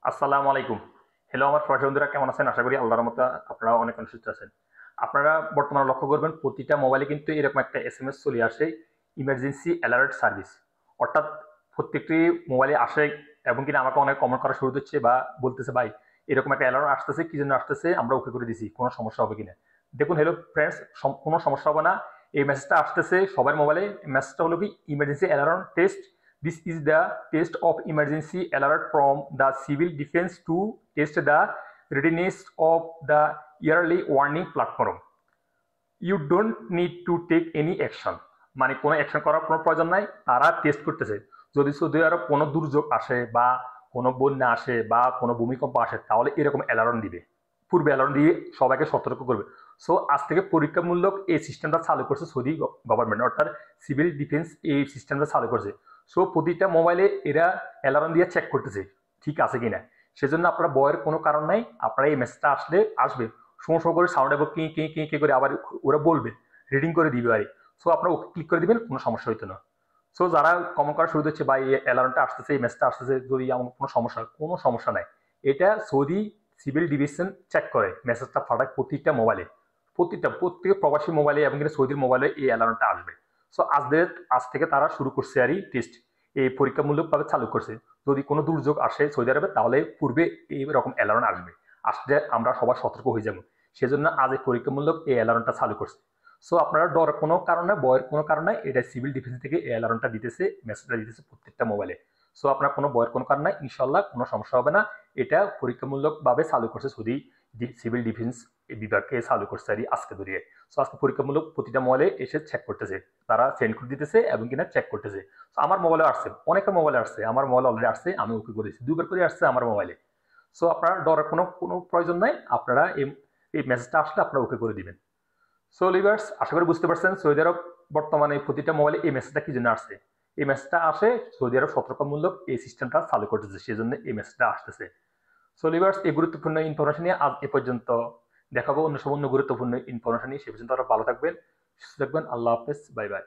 আসসালামু আলাইকুম। হ্যালো আমার প্রবাসী বন্ধুরা কেমন আছেন? আশা করি আল্লাহর রহমতে আপনারা অনেক সুস্থ আছেন। আপনারা বর্তমানে লক্ষ্য করবেন প্রতিটা মোবাইলে কিন্তু এরকম একটা এসএমএস চলে আসে ইমার্জেন্সি অ্যালার্ট সার্ভিস। অর্থাৎ প্রত্যেকটি মোবাইলে আসে এবং কিনা আমাকে অনেক কমেন্ট করা শুরু হচ্ছে বা বলতেছে ভাই এরকম একটা অ্যালার্ট আসতেছে কি জন্য আসতেছে আমরা ওকে করে দিছি কোনো সমস্যা হবে কিনা। দেখুন হ্যালো ফ্রেন্ডস কোনো সমস্যা হবে না। এই মেসেজটা আসতেছে সবার মোবাইলে। মেসেজটা হলো কি emergency alarm test. This is the test of emergency alert from the civil defense to test the readiness of the yearly warning platform. You don't need to take any action. মানে কোনো অ্যাকশন করার কোনো প্রয়োজন নাই, তারা test করতেছে। যদি Saudi আরব কোনো দুর্যোগ আসে বা কোনো বন্যা আসে বা কোনো ভূমিকম্প আসে তাহলে এরকম অ্যালার্ম দিবে, পূর্বে অ্যালার্ম দিয়ে সবাইকে সতর্ক করবে। সো আজ থেকে পরীক্ষামূলক এই সিস্টেমটা চালু করছে সৌদি গভর্নমেন্ট, অর্থাৎ সিভিল ডিফেন্স এই সিস্টেমটা চালু করছে। সো প্রতিটা মোবাইলে এরা অ্যালার্ম দিয়ে চেক করতেছে ঠিক আছে কিনা। সেজন্য আপনার ভয়ের কোনো কারণ নাই। আপনারা এই মেসেজটা আসবে সমস্যা করে সাউন্ড এবং কি কি কি কি করে আবার ওরা বলবে, রিডিং করে দিবে আর। সো আপনারা ওকে ক্লিক করে দিবেন, কোনো সমস্যা হইতো না। সো যারা কমেন্ট করা শুরু হচ্ছে বা এই অ্যালার্মটা আসতেছে এই মেসেজটা আসতেছে যদি এমন কোনো সমস্যা নাই। এটা সৌদি সিভিল ডিভিশন চেক করে মেসেজটা পাঠায় প্রতিটা মোবাইলে, প্রত্যেক প্রবাসী মোবাইলে এবং সৌদির মোবাইলে এই অ্যালার্মটা আসবে। সো আজ থেকে তারা শুরু করছে আর টেস্ট, এই পরীক্ষামূলকভাবে চালু করছে। যদি কোনো দুর্যোগ আসে সৌদি আরবে তাহলে পূর্বে এইরকম অ্যালার্ম আসবে, আসলে আমরা সবাই সতর্ক হয়ে যাব। সেজন্য আজ এই পরীক্ষামূলক এই অ্যালার্মটা চালু করছে। সো আপনারা ডরের কোনো কারণে ভয়ের কোনো কারণে এটা সিভিল ডিফেন্স থেকে এই অ্যালার্মটা দিতেছে, মেসেজটা দিতেছে প্রত্যেকটা মোবাইলে। সো আপনার কোনো ভয়ের কোনো কারণ নাই, ইনশাল্লাহ কোনো সমস্যা হবে না। এটা পরীক্ষামূলকভাবে চালু করছে সৌদি সিভিল ডিফেন্স বিভাগকে চালু করছে আর আজকে ধরিয়ে। সো আজকে পরীক্ষামূলক প্রতিটা মোবাইলে এসে চেক করতেছে, তারা সেন্ড করে দিতেছে এবং কিনা চেক করতেছে। সো আমার মোবাইলে আসছে, অনেকের মোবাইলে আসছে, আমার মোবাইল অলরেডি আসছে, আমি ওকে করেছি, দুবার করে আসছে আমার মোবাইলে। সো আপনার ডরার কোনো কোনো প্রয়োজন নাই, আপনারা এই মেসেজটা আসলে আপনারা ওকে করে দিবেন। সো লিভার্স আশা করি বুঝতে পারছেন সৌদি আরব বর্তমানে প্রতিটা মোবাইলে এই মেসেজটা কি জন্য আসছে। এই মেসেজটা আসে সৌদি আরব সতর্কমূলক এই সিস্টেমটা চালু করতেছে, সেই জন্য এই মেসেজটা আসতেছে। সো লিভার্স এই গুরুত্বপূর্ণ ইনফরমেশন নিয়ে আজ এ পর্যন্ত। দেখাবো অন্য সব অন্য গুরুত্বপূর্ণ ইনফরমেশন নিয়ে। সে পর্যন্ত ভালো থাকবেন, সুস্থ থাকবেন। আল্লাহ হাফেজ, বাই বাই।